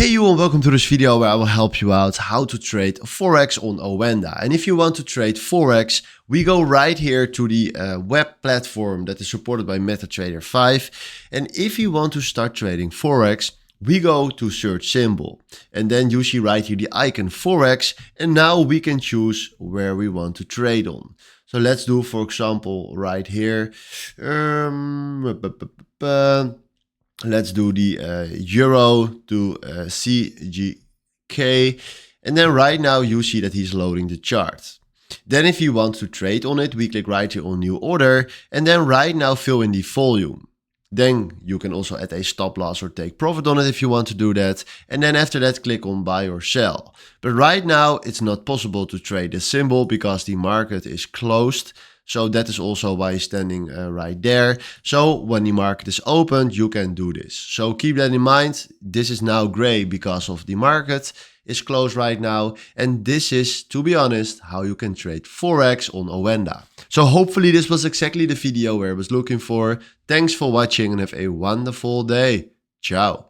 Hey you and welcome to this video where I will help you out how to trade Forex on Oanda. And if you want to trade Forex, we go right here to the web platform that is supported by MetaTrader 5. And if you want to start trading Forex, we go to search symbol. And then you see right here the icon Forex. And now we can choose where we want to trade on. So let's do, for example, right here. Let's do the euro to CGK. And then right now you see that he's loading the chart. Then if you want to trade on it, we click right here on new order. And then right now fill in the volume. Then you can also add a stop loss or take profit on it if you want to do that. And then after that, click on buy or sell. But right now it's not possible to trade this symbol because the market is closed. So that is also why it's standing right there. So when the market is opened, you can do this. So keep that in mind. This is now gray because of the market is closed right now. And this is, to be honest, how you can trade Forex on Oanda. So hopefully this was exactly the video where I was looking for. Thanks for watching and have a wonderful day. Ciao.